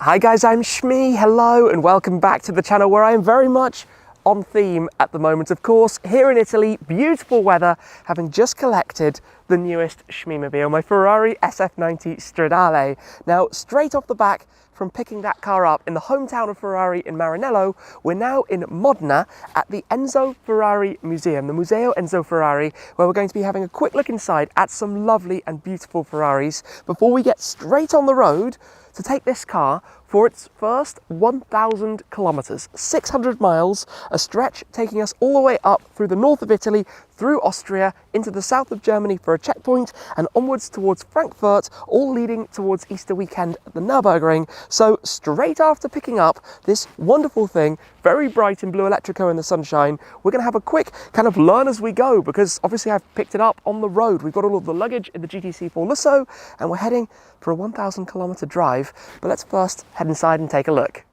Hi guys, I'm Shmee, hello and welcome back to the channel where I am very much on theme at the moment. Of course, here in Italy, beautiful weather, having just collected the newest Shmee-mobile, my Ferrari SF90 Stradale. Now, straight off the back from picking that car up in the hometown of Ferrari in Maranello, we're now in Modena at the Enzo Ferrari Museum, the Museo Enzo Ferrari, where we're going to be having a quick look inside at some lovely and beautiful Ferraris before we get straight on the road to take this car for its first 1,000 kilometers, 600 miles, a stretch taking us all the way up through the north of Italy, through Austria, into the south of Germany for a checkpoint, and onwards towards Frankfurt, all leading towards Easter weekend at the Nürburgring. So straight after picking up this wonderful thing, very bright in blue electrico in the sunshine, we're going to have a quick kind of learn as we go, because obviously I've picked it up on the road. We've got all of the luggage in the GTC4 Lusso, and we're heading for a 1,000 kilometer drive. But let's first head inside and take a look.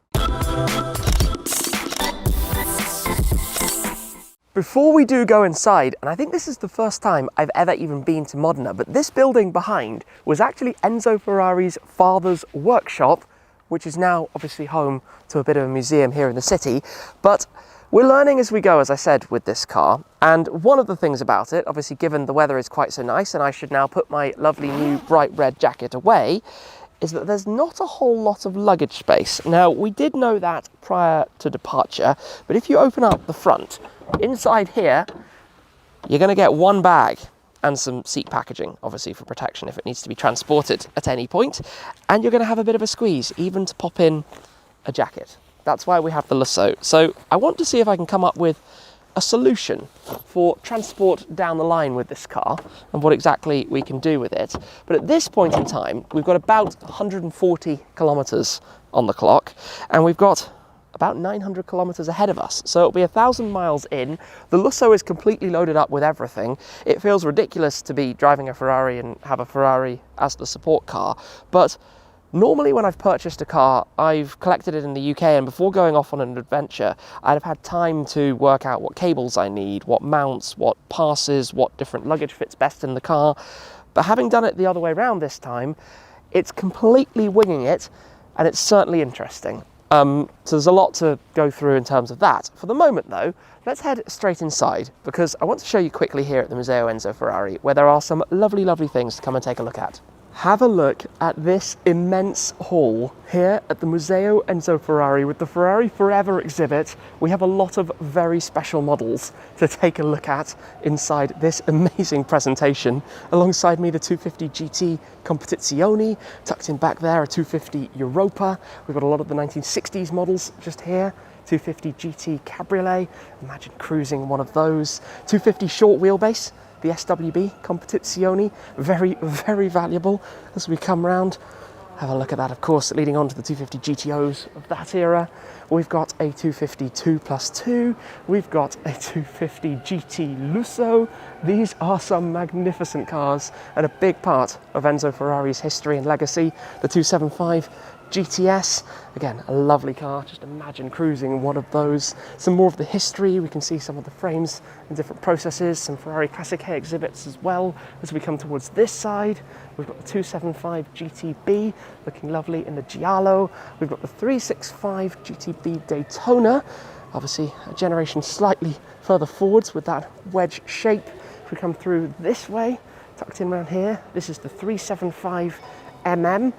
Before we do go inside, and I think this is the first time I've ever even been to Modena, but this building behind was actually Enzo Ferrari's father's workshop, which is now obviously home to a bit of a museum here in the city. But we're learning as we go, as I said, with this car. And one of the things about it, obviously given the weather is quite so nice, and I should now put my lovely new bright red jacket away, is that there's not a whole lot of luggage space. Now, we did know that prior to departure, but if you open up the front, inside here, you're going to get one bag and some seat packaging, obviously for protection if it needs to be transported at any point. And you're going to have a bit of a squeeze, even to pop in a jacket. That's why we have the Lusso. So I want to see if I can come up with a solution for transport down the line with this car and what exactly we can do with it. But at this point in time, we've got about 140 kilometers on the clock, and we've got about 900 kilometers ahead of us. So it'll be 1,000 miles in. The Lusso is completely loaded up with everything. It feels ridiculous to be driving a Ferrari and have a Ferrari as the support car, but normally when I've purchased a car, I've collected it in the UK, and before going off on an adventure, I'd have had time to work out what cables I need, what mounts, what passes, what different luggage fits best in the car. But having done it the other way around this time, it's completely winging it, and it's certainly interesting. So there's a lot to go through in terms of that. For the moment though, let's head straight inside, because I want to show you quickly here at the Museo Enzo Ferrari, where there are some lovely, lovely things to come and take a look at. Have a look at this immense hall here at the Museo Enzo Ferrari with the Ferrari Forever exhibit. We have a lot of very special models to take a look at inside this amazing presentation. Alongside me, the 250 GT Competizione, tucked in back there, a 250 Europa. We've got a lot of the 1960s models just here. 250 GT Cabriolet, imagine cruising one of those. 250 short wheelbase, the SWB Competizione, very, very valuable as we come round. Have a look at that, of course, leading on to the 250 GTOs of that era. We've got a 250 2+2, we've got a 250 GT Lusso. These are some magnificent cars and a big part of Enzo Ferrari's history and legacy. The 275 GTS, again, a lovely car. Just imagine cruising one of those. Some more of the history. We can see some of the frames and different processes, some Ferrari Classiche exhibits as well. As we come towards this side, we've got the 275 GTB, looking lovely in the Giallo. We've got the 365 GTB Daytona, obviously a generation slightly further forwards with that wedge shape. If we come through this way, tucked in around here, this is the 375 MM.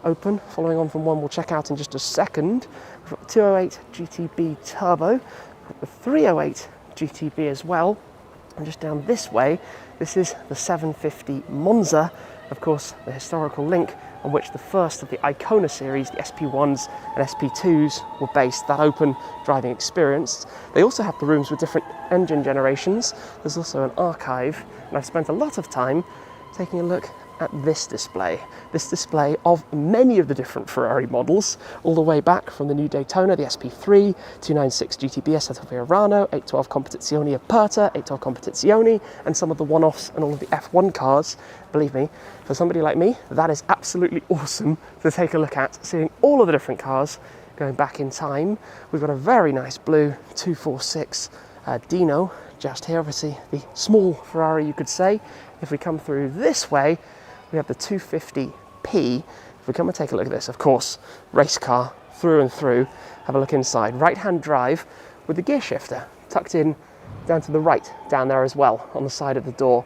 Open, following on from one we'll check out in just a second. We've got the 208 GTB Turbo, we've got the 308 GTB as well, and just down this way, this is the 750 Monza, of course the historical link on which the first of the Icona series, the SP1s and SP2s, were based, that open driving experience. They also have the rooms with different engine generations. There's also an archive, and I've spent a lot of time taking a look at this display of many of the different Ferrari models, all the way back from the new Daytona, the SP3, 296 GTB Assetto Fiorano, 812 Competizione Aperta, 812 Competizione, and some of the one-offs and all of the F1 cars. Believe me, for somebody like me, that is absolutely awesome to take a look at, seeing all of the different cars going back in time. We've got a very nice blue 246 Dino just here, obviously the small Ferrari, you could say. If we come through this way, we have the 250P, If we come and take a look at this, of course, race car through and through. Have a look inside. Right-hand drive with the gear shifter tucked in down to the right, down there as well, on the side of the door.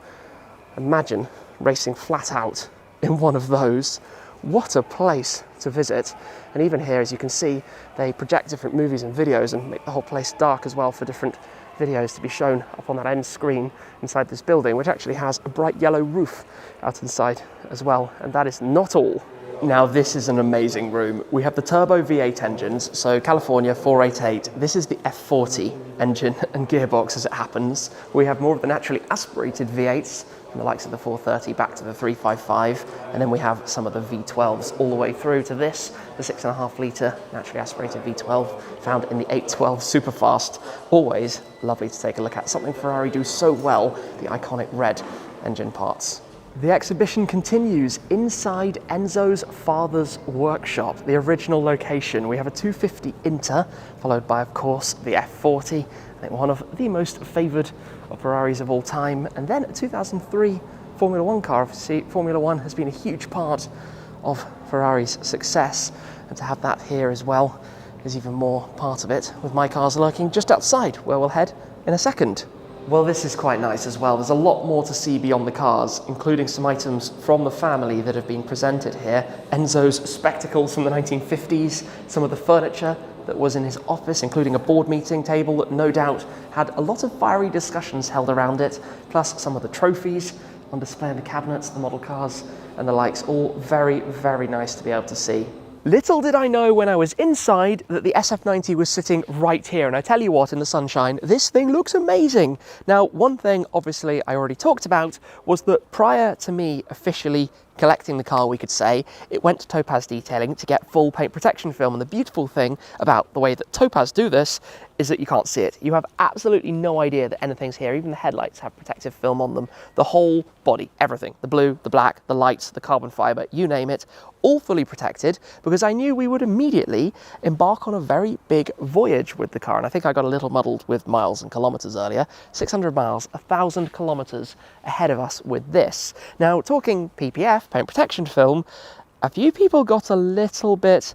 Imagine racing flat out in one of those. What a place to visit. And even here, as you can see, they project different movies and videos and make the whole place dark as well for different videos to be shown up on that end screen inside this building, which actually has a bright yellow roof out inside as well. And that is not all. Now this is an amazing room. We have the turbo V8 engines, so California 488. This is the F40 engine and gearbox as it happens. We have more of the naturally aspirated V8s, from the likes of the 430 back to the 355, and then we have some of the V12s all the way through to this, the 6.5 litre naturally aspirated V12 found in the 812 Superfast. Always lovely to take a look at. Something Ferrari do so well, the iconic red engine parts. The exhibition continues inside Enzo's father's workshop, the original location. We have a 250 Inter, followed by, of course, the F40, I think one of the most favoured of Ferraris of all time, and then a 2003 Formula One car. Obviously, Formula One has been a huge part of Ferrari's success, and to have that here as well is even more part of it, with my cars lurking just outside, where we'll head in a second. Well, this is quite nice as well. There's a lot more to see beyond the cars, including some items from the family that have been presented here. Enzo's spectacles from the 1950s, some of the furniture that was in his office, including a board meeting table that no doubt had a lot of fiery discussions held around it, plus some of the trophies on display in the cabinets, the model cars and the likes. All very, very nice to be able to see. Little did I know when I was inside that the SF90 was sitting right here, and I tell you what, in the sunshine, this thing looks amazing. Now, one thing obviously I already talked about was that prior to me officially collecting the car, we could say, it went to Topaz Detailing to get full paint protection film, and the beautiful thing about the way that Topaz do this is that you can't see it. You have absolutely no idea that anything's here. Even the headlights have protective film on them. The whole body, everything, the blue, the black, the lights, the carbon fibre, you name it, all fully protected, because I knew we would immediately embark on a very big voyage with the car. And I think I got a little muddled with miles and kilometres earlier. 600 miles, 1,000 kilometres ahead of us with this. Now, talking PPF, paint protection film, a few people got a little bit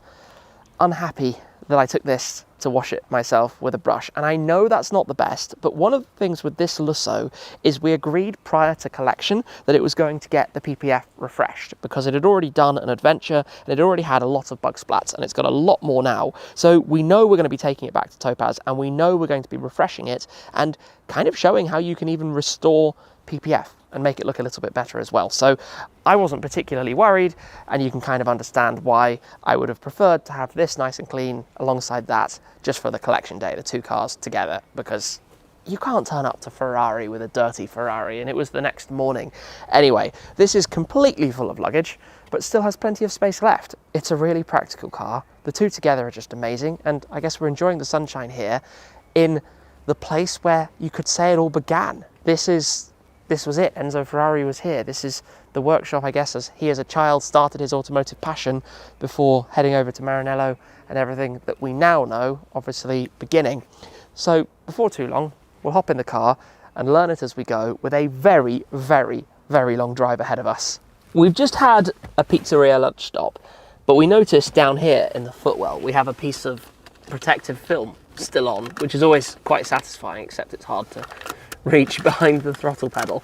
unhappy that I took this to wash it myself with a brush, and I know that's not the best, but one of the things with this Lusso is we agreed prior to collection that it was going to get the PPF refreshed, because it had already done an adventure and it already had a lot of bug splats, and it's got a lot more now. So we know we're going to be taking it back to Topaz, and we know we're going to be refreshing it and kind of showing how you can even restore PPF and make it look a little bit better as well. So I wasn't particularly worried, and you can kind of understand why I would have preferred to have this nice and clean alongside that just for the collection day, the two cars together, because you can't turn up to Ferrari with a dirty Ferrari, and it was the next morning. Anyway, this is completely full of luggage, but still has plenty of space left. It's a really practical car. The two together are just amazing, and I guess we're enjoying the sunshine here in the place where you could say it all began. This was it. Enzo Ferrari was here. This is the workshop, I guess, as he as a child started his automotive passion before heading over to Maranello and everything that we now know, obviously beginning. So before too long, we'll hop in the car and learn it as we go, with a very, very, very long drive ahead of us. We've just had a pizzeria lunch stop, but we noticed down here in the footwell, we have a piece of protective film still on, which is always quite satisfying, except it's hard to reach behind the throttle pedal.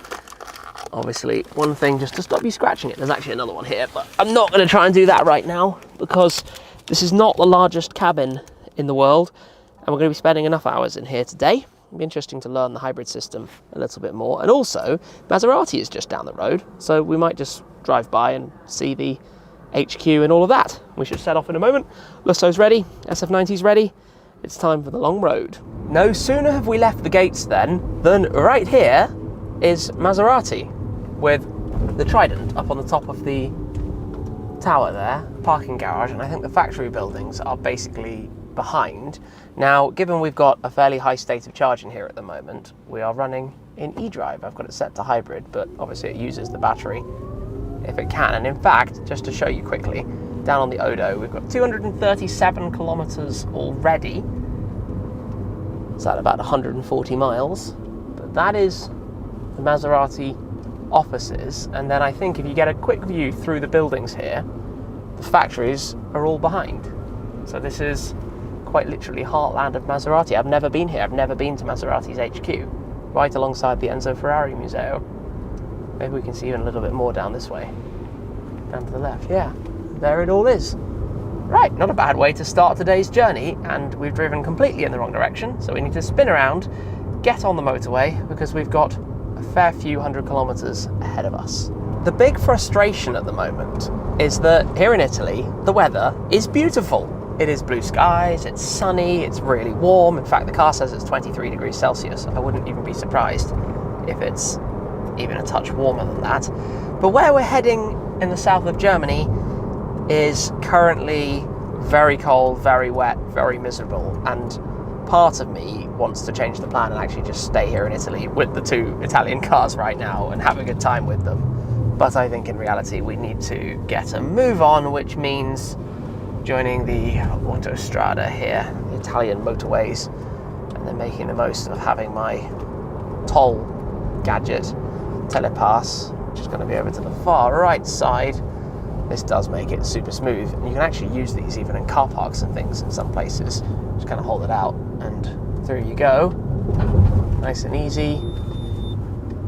Obviously, one thing just to stop you scratching it. There's actually another one here, but I'm not going to try and do that right now, because this is not the largest cabin in the world, and we're going to be spending enough hours in here today. It'll be interesting to learn the hybrid system a little bit more. And also, Maserati is just down the road, so we might just drive by and see the HQ and all of that. We should set off in a moment. Lusso's ready, SF90's ready. It's time for the long road. No sooner have we left the gates then, than right here is Maserati with the Trident up on the top of the tower there, parking garage, and I think the factory buildings are basically behind. Now, given we've got a fairly high state of charge in here at the moment, we are running in eDrive. I've got it set to hybrid, but obviously it uses the battery if it can. And in fact, just to show you quickly, down on the Odo, we've got 237 kilometers already. It's at about 140 miles, but that is the Maserati offices. And then I think if you get a quick view through the buildings here, the factories are all behind. So this is quite literally heartland of Maserati. I've never been here. I've never been to Maserati's HQ, right alongside the Enzo Ferrari Museo. Maybe we can see even a little bit more down this way. Down to the left, yeah. There it all is. Right, not a bad way to start today's journey, and we've driven completely in the wrong direction, so we need to spin around, get on the motorway, because we've got a fair few 100 kilometers ahead of us. The big frustration at the moment is that here in Italy, the weather is beautiful. It is blue skies, it's sunny, it's really warm. In fact, the car says it's 23 degrees Celsius. I wouldn't even be surprised if it's even a touch warmer than that. But where we're heading in the south of Germany is currently very cold, very wet, very miserable. And part of me wants to change the plan and actually just stay here in Italy with the two Italian cars right now and have a good time with them. But I think in reality we need to get a move on, which means joining the autostrada here, the Italian motorways, and then making the most of having my toll gadget, Telepass, which is going to be over to the far right side. This does make it super smooth, and you can actually use these even in car parks and things in some places. Just kind of hold it out and through you go. Nice and easy.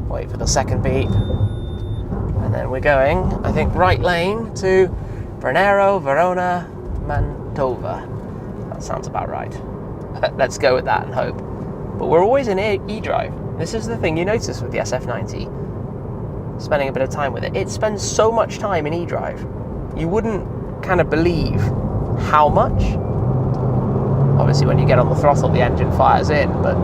Wait for the second beat. And then we're going, I think, right lane to Brennero, Verona, Mantova. That sounds about right. Let's go with that and hope. But we're always in e-drive. This is the thing you notice with the SF90. Spending a bit of time with it. It spends so much time in e-drive. You wouldn't kind of believe how much. Obviously when you get on the throttle the engine fires in, but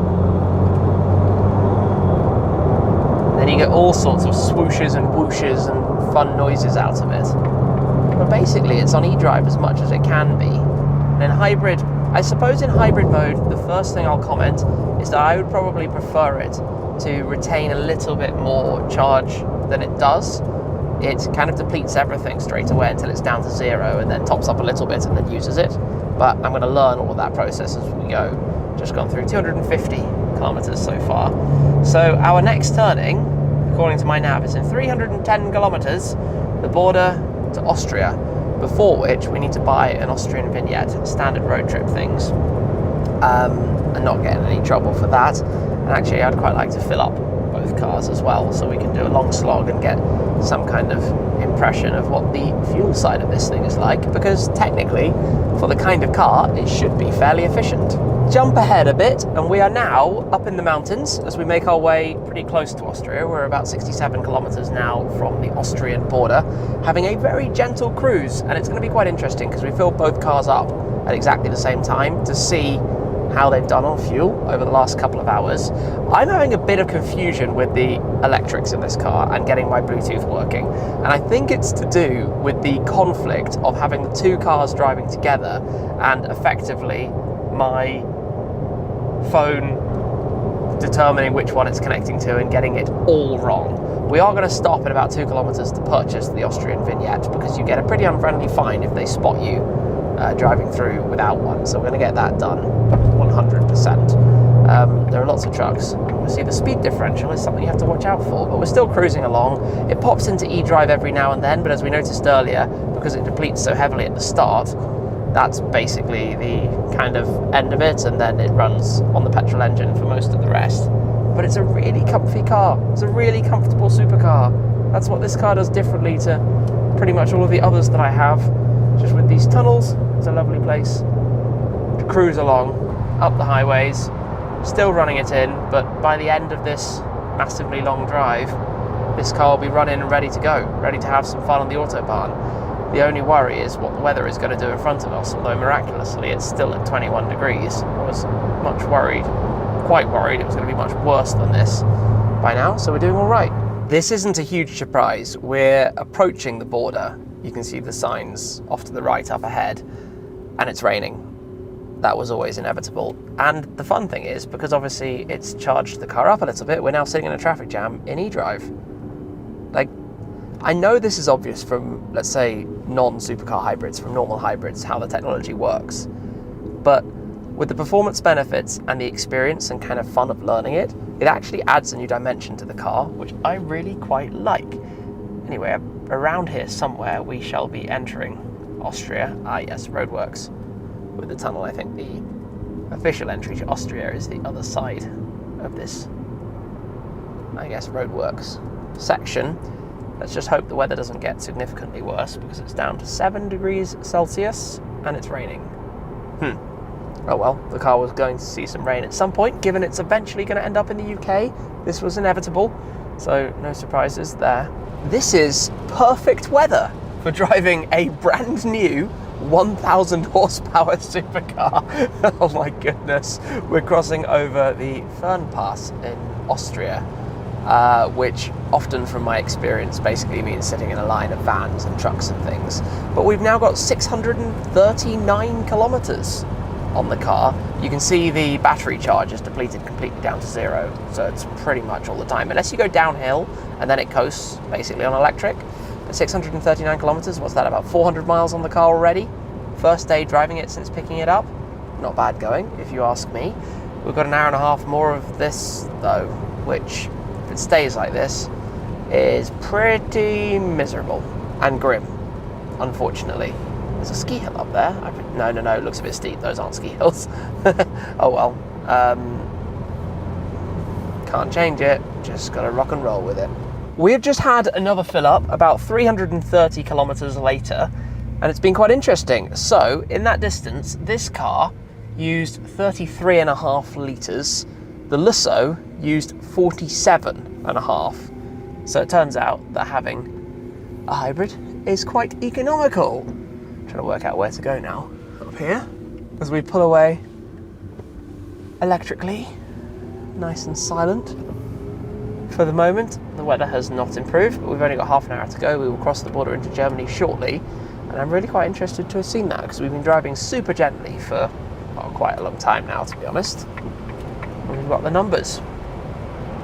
then you get all sorts of swooshes and whooshes and fun noises out of it. But basically it's on e-drive as much as it can be. And in hybrid, I suppose in hybrid mode, the first thing I'll comment is that I would probably prefer it to retain a little bit more charge than it does. It kind of depletes everything straight away until it's down to 0 and then tops up a little bit and then uses it. But I'm going to learn all of that process as we go. Just gone through 250 kilometers so far. So our next turning, according to my nav, is in 310 kilometers, the border to Austria, before which we need to buy an Austrian vignette, standard road trip things, and not get in any trouble for that. And actually I'd quite like to fill up both cars as well, so we can do a long slog and get some kind of impression of what the fuel side of this thing is like, because technically, for the kind of car, it should be fairly efficient. Jump ahead a bit, and we are now up in the mountains as we make our way pretty close to Austria. We're about 67 kilometers now from the Austrian border, having a very gentle cruise, and it's going to be quite interesting because we filled both cars up at exactly the same time to see how they've done on fuel over the last couple of hours. I'm having a bit of confusion with the electrics in this car and getting my Bluetooth working, and I think it's to do with the conflict of having the two cars driving together and effectively my phone determining which one it's connecting to and getting it all wrong. We are going to stop at about 2 kilometers to purchase the Austrian vignette because you get a pretty unfriendly fine if they spot you driving through without one, so we're going to get that done 100%. There are lots of trucks. Obviously the speed differential is something you have to watch out for, but we're still cruising along. It pops into e-drive every now and then, but as we noticed earlier, because it depletes so heavily at the start, that's basically the kind of end of it, and then it runs on the petrol engine for most of the rest. But it's a really comfy car. It's a really comfortable supercar. That's what this car does differently to pretty much all of the others that I have. Just with these tunnels, it's a lovely place to cruise along, up the highways, still running it in, but by the end of this massively long drive, this car will be running and ready to go, ready to have some fun on the Autobahn. The only worry is what the weather is going to do in front of us, although miraculously it's still at 21 degrees. I was quite worried it was going to be much worse than this by now, so we're doing all right. This isn't a huge surprise. We're approaching the border. You can see the signs off to the right up ahead, and it's raining. That was always inevitable. And the fun thing is, because obviously it's charged the car up a little bit, we're now sitting in a traffic jam in e-drive. Like, I know this is obvious from, let's say, non-supercar hybrids, from normal hybrids, how the technology works. But with the performance benefits and the experience and kind of fun of learning it, it actually adds a new dimension to the car, which I really quite like. Anyway, around here somewhere we shall be entering Austria. Ah yes, roadworks with the tunnel. I think the official entry to Austria is the other side of this, I guess, roadworks section. Let's just hope the weather doesn't get significantly worse, because it's down to 7 degrees Celsius and it's raining. Oh well, the car was going to see some rain at some point, given it's eventually going to end up in the UK. This was inevitable, so no surprises there. This is perfect weather for driving a brand new 1,000 horsepower supercar. Oh my goodness. We're crossing over the Fern Pass in Austria, which often from my experience basically means sitting in a line of vans and trucks and things. But we've now got 639 kilometers on the car. You can see the battery charge is depleted completely down to 0, so it's pretty much all the time, unless you go downhill and then it coasts basically on electric. But 639 kilometers, what's that, about 400 miles on the car already? First day driving it since picking it up. Not bad going, if you ask me. We've got an hour and a half more of this though, which, if it stays like this, is pretty miserable and grim, unfortunately. There's a ski hill up there. No, it looks a bit steep. Those aren't ski hills. Oh well. Can't change it. Just gotta rock and roll with it. We have just had another fill up about 330 kilometers later, and it's been quite interesting. So, in that distance, this car used 33.5 litres. The Lusso used 47.5. So it turns out that having a hybrid is quite economical. Trying to work out where to go now. Up here, as we pull away electrically, nice and silent. For the moment, the weather has not improved, but we've only got half an hour to go. We will cross the border into Germany shortly, and I'm really quite interested to have seen that, because we've been driving super gently for quite a long time now, to be honest. And we've got the numbers.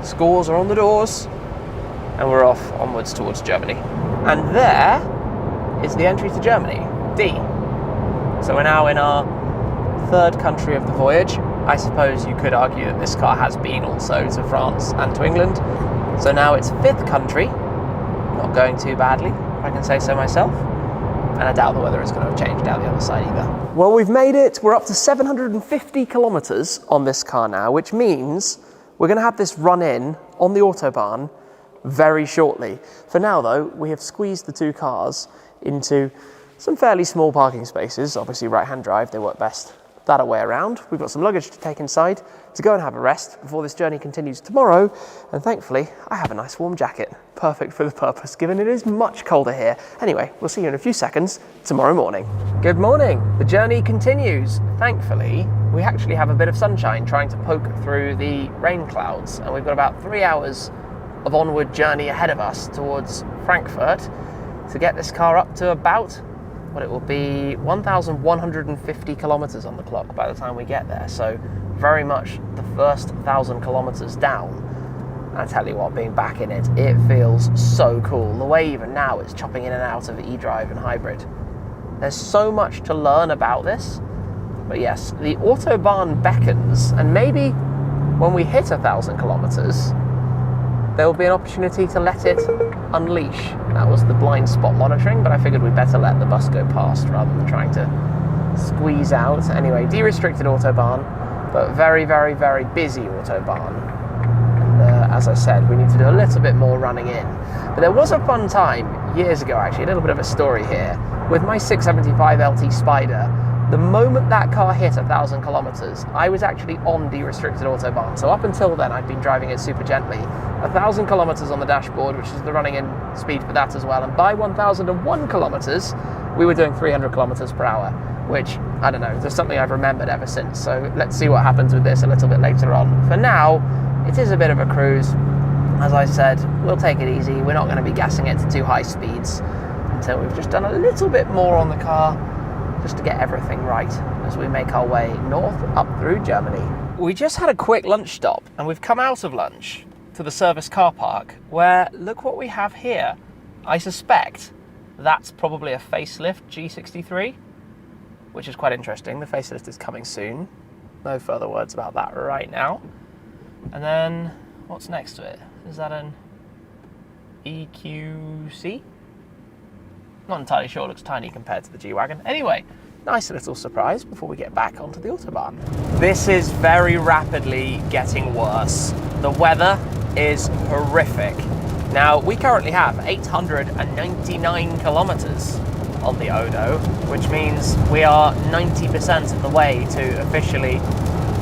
Scores are on the doors, and we're off onwards towards Germany. And there is the entry to Germany. D. So we're now in our third country of the voyage. I suppose you could argue that this car has been also to France and to England. So now it's fifth country. Not going too badly, if I can say so myself. And I doubt the weather is going to have changed down the other side either. Well, we've made it. We're up to 750 kilometers on this car now, which means we're going to have this run in on the Autobahn very shortly. For now, though, we have squeezed the two cars into some fairly small parking spaces. Obviously right-hand drive, they work best that way around. We've got some luggage to take inside to go and have a rest before this journey continues tomorrow, and thankfully I have a nice warm jacket, perfect for the purpose given it is much colder here. Anyway, we'll see you in a few seconds tomorrow morning. Good morning. The journey continues. Thankfully, we actually have a bit of sunshine trying to poke through the rain clouds, and we've got about 3 hours of onward journey ahead of us towards Frankfurt to get this car up to about what it will be 1,150 kilometers on the clock by the time we get there. So very much the first 1,000 kilometers down. And I tell you what, being back in it, it feels so cool. The way even now it's chopping in and out of e-drive and hybrid. There's so much to learn about this. But yes, the Autobahn beckons, and maybe when we hit 1,000 kilometers, there will be an opportunity to let it unleash. That was the blind spot monitoring, but I figured we'd better let the bus go past rather than trying to squeeze out. Anyway, de-restricted Autobahn, but very, very, very busy Autobahn. And as I said, we need to do a little bit more running in. But there was a fun time years ago, actually, a little bit of a story here, with my 675 LT Spider. The moment that car hit 1,000 kilometers, I was actually on de-restricted Autobahn. So up until then, I'd been driving it super gently. 1,000 kilometers on the dashboard, which is the running in speed for that as well. And by 1,001 kilometers, we were doing 300 kilometers per hour, which, I don't know, just something I've remembered ever since. So let's see what happens with this a little bit later on. For now, it is a bit of a cruise. As I said, we'll take it easy. We're not going to be gassing it to too high speeds until we've just done a little bit more on the car, just to get everything right as we make our way north up through Germany. We just had a quick lunch stop, and we've come out of lunch to the service car park, where look what we have here. I suspect that's probably a facelift G63, which is quite interesting. The facelift is coming soon. No further words about that right now. And then what's next to it? Is that an EQC? Not entirely sure, it looks tiny compared to the G-Wagon. Anyway, nice little surprise before we get back onto the Autobahn. This is very rapidly getting worse. The weather is horrific. Now, we currently have 899 kilometers on the Odo, which means we are 90% of the way to officially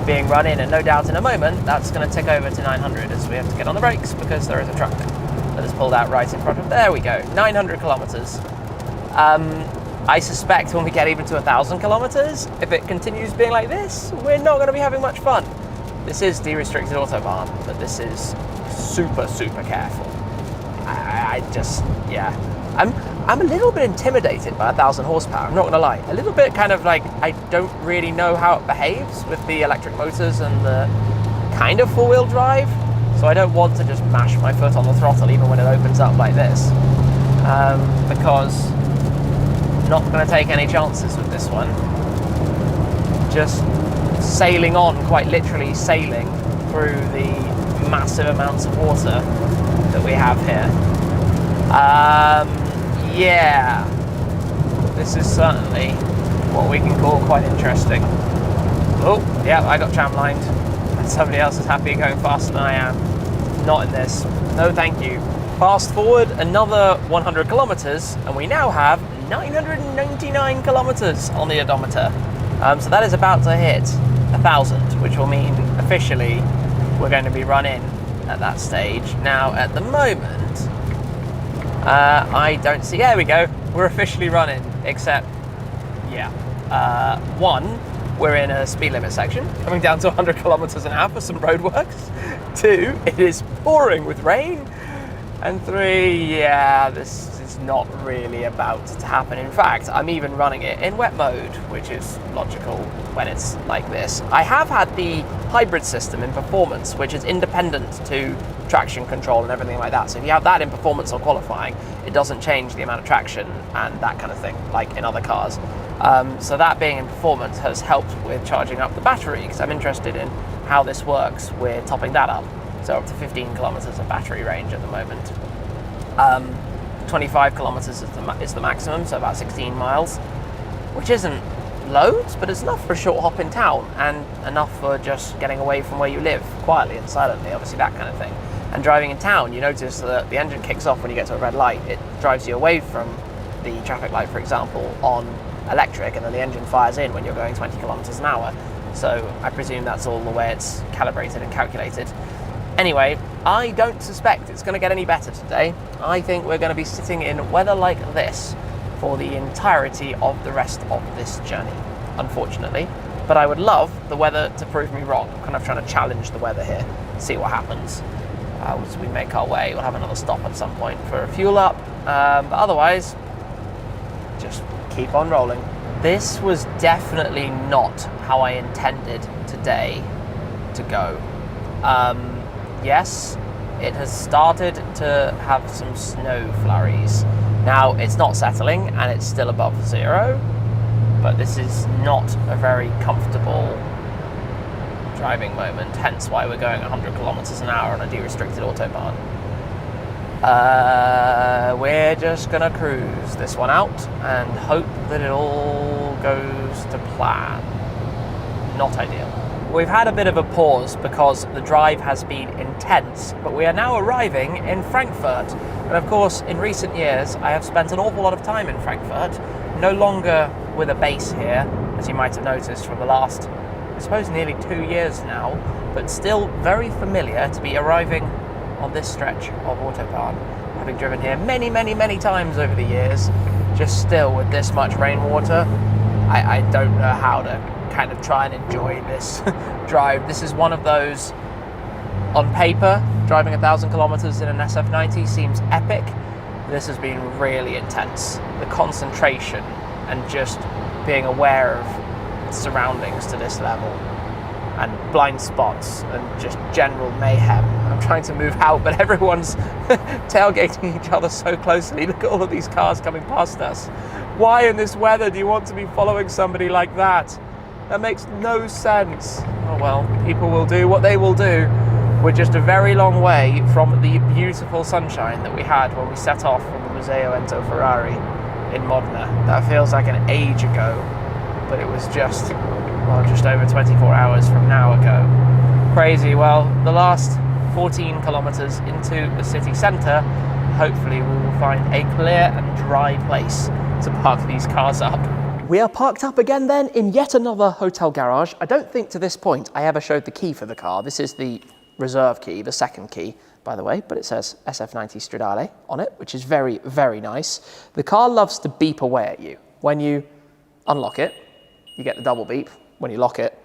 being run in, and no doubt in a moment that's going to tick over to 900 as we have to get on the brakes because there is a truck that has pulled out right in front of. There we go, 900 kilometers. I suspect when we get even to 1,000 kilometers, if it continues being like this, we're not going to be having much fun. This is de-restricted Autobahn, but this is super, super careful. I just, yeah. I'm a little bit intimidated by 1,000 horsepower, I'm not gonna lie. A little bit kind of like, I don't really know how it behaves with the electric motors and the kind of four-wheel drive, so I don't want to just mash my foot on the throttle even when it opens up like this, because I'm not gonna take any chances with this one. Just sailing on, quite literally sailing through the massive amounts of water that we have here. Yeah, this is certainly what we can call quite interesting. Oh, yeah, I got tram-lined. Somebody else is happy going faster than I am. Not in this. No, thank you. Fast forward another 100 kilometers, and we now have 999 kilometers on the odometer. So that is about to hit 1,000, which will mean officially we're going to be run in at that stage. Now, at the moment, I don't see, there we go, we're officially running, except, yeah, one, we're in a speed limit section, coming down to 100 kilometers an hour for some roadworks. Two, it is pouring with rain. And three, yeah, this is not really about to happen. In fact, I'm even running it in wet mode, which is logical when it's like this. I have had the hybrid system in performance, which is independent to traction control and everything like that. So if you have that in performance or qualifying, it doesn't change the amount of traction and that kind of thing, like in other cars. So that being in performance has helped with charging up the battery, because I'm interested in how this works with topping that up. So up to 15 kilometers of battery range at the moment. 25 kilometers is the maximum, so about 16 miles, which isn't loads, but it's enough for a short hop in town and enough for just getting away from where you live quietly and silently, obviously that kind of thing. And driving in town, you notice that the engine kicks off when you get to a red light. It drives you away from the traffic light, for example, on electric, and then the engine fires in when you're going 20 kilometers an hour. So I presume that's all the way it's calibrated and calculated. Anyway, I don't suspect it's going to get any better today. I think we're going to be sitting in weather like this for the entirety of the rest of this journey, unfortunately. But I would love the weather to prove me wrong. I'm kind of trying to challenge the weather here, see what happens. As we make our way, we'll have another stop at some point for a fuel up. But otherwise, just keep on rolling. This was definitely not how I intended today to go. Yes, it has started to have some snow flurries. Now, it's not settling and it's still above 0, but this is not a very comfortable driving moment, hence why we're going 100 kilometers an hour on a de-restricted Autobahn. We're just gonna cruise this one out and hope that it all goes to plan. Not ideal. We've had a bit of a pause because the drive has been intense, but we are now arriving in Frankfurt. And of course, in recent years, I have spent an awful lot of time in Frankfurt, no longer with a base here, as you might have noticed from the last, I suppose, nearly 2 years now, but still very familiar to be arriving on this stretch of Autobahn, having driven here many, many, many times over the years. Just still with this much rainwater, I don't know how to kind of try and enjoy this drive. This is one of those, on paper, driving 1,000 kilometers in an SF90 seems epic. This has been really intense. The concentration and just being aware of surroundings to this level, and blind spots and just general mayhem. I'm trying to move out, but everyone's tailgating each other so closely. Look at all of these cars coming past us. Why in this weather do you want to be following somebody like that? That makes no sense. Oh well, people will do what they will do. We're just a very long way from the beautiful sunshine that we had when we set off from the Museo Enzo Ferrari. in Modena. That feels like an age ago, but it was just, well, just over 24 hours from now ago. Crazy. Well, the last 14 kilometers into the city centre, hopefully we will find a clear and dry place to park these cars up. We are parked up again then in yet another hotel garage. I don't think to this point I ever showed the key for the car. This is the reserve key, the second key, by the way, but it says SF90 Stradale on it, which is very, very nice. The car loves to beep away at you. When you unlock it, you get the double beep. When you lock it,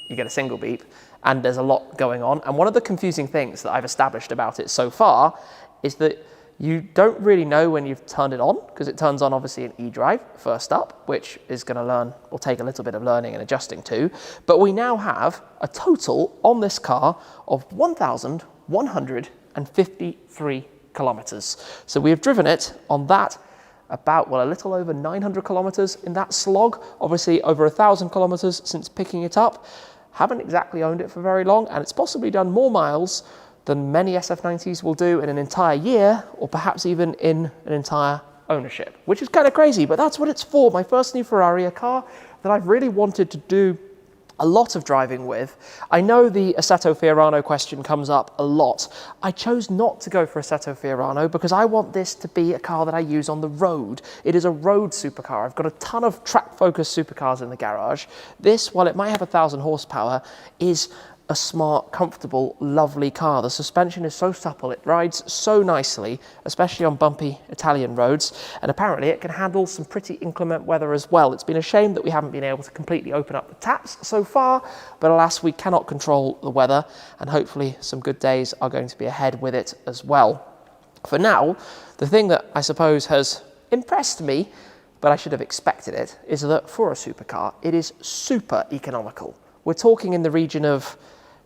you get a single beep, and there's a lot going on. And one of the confusing things that I've established about it so far is that you don't really know when you've turned it on, because it turns on obviously in eDrive first up, which is going to will take a little bit of learning and adjusting to. But we now have a total on this car of 1,153 kilometers. So we have driven it on that about, well, a little over 900 kilometers in that slog. Obviously over 1,000 kilometers since picking it up. Haven't exactly owned it for very long, and it's possibly done more miles than many SF90s will do in an entire year, or perhaps even in an entire ownership, which is kind of crazy, but that's what it's for. My first new Ferrari, a car that I've really wanted to do a lot of driving with. I know the Assetto Fiorano question comes up a lot. I chose not to go for Assetto Fiorano because I want this to be a car that I use on the road. It is a road supercar. I've got a ton of track-focused supercars in the garage. This, while it might have 1,000 horsepower, is a smart, comfortable, lovely car. The suspension is so supple, it rides so nicely, especially on bumpy Italian roads, and apparently it can handle some pretty inclement weather as well. It's been a shame that we haven't been able to completely open up the taps so far, but alas, we cannot control the weather, and hopefully some good days are going to be ahead with it as well. For now, the thing that I suppose has impressed me, but I should have expected it, is that for a supercar, it is super economical. We're talking in the region of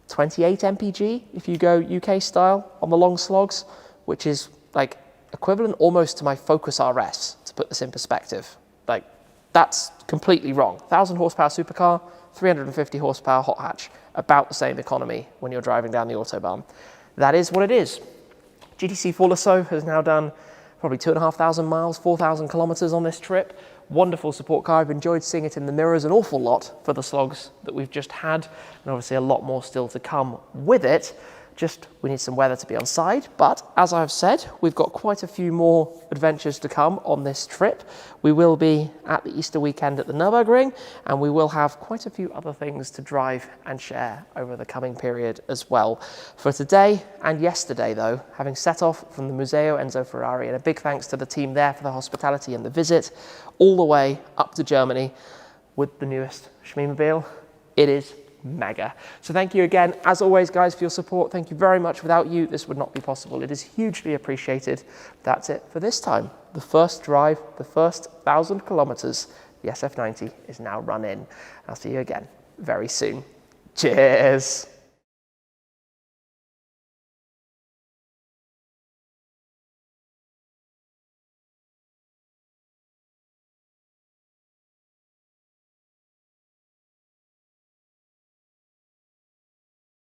28 mpg if you go UK style on the long slogs, which is like equivalent almost to my Focus RS, to put this in perspective. Like, that's completely wrong. 1,000 horsepower supercar, 350 horsepower hot hatch, about the same economy when you're driving down the Autobahn. That is what it is. GTC Forlasso has now done probably 2,500 miles, 4,000 kilometers on this trip. Wonderful support car. I've enjoyed seeing it in the mirrors an awful lot for the slogs that we've just had, and obviously a lot more still to come with it. Just, we need some weather to be on side, but as I've said, we've got quite a few more adventures to come on this trip. We will be at the Easter weekend at the Nürburgring, and we will have quite a few other things to drive and share over the coming period as well. For today and yesterday though, having set off from the Museo Enzo Ferrari, and a big thanks to the team there for the hospitality and the visit, all the way up to Germany with the newest Shmee-mobile, it is mega. So thank you again, as always, guys, for your support. Thank you very much. Without you, this would not be possible. It is hugely appreciated. That's it for this time. The first drive, the first 1,000 kilometers, the SF90 is now run in. I'll see you again very soon. Cheers.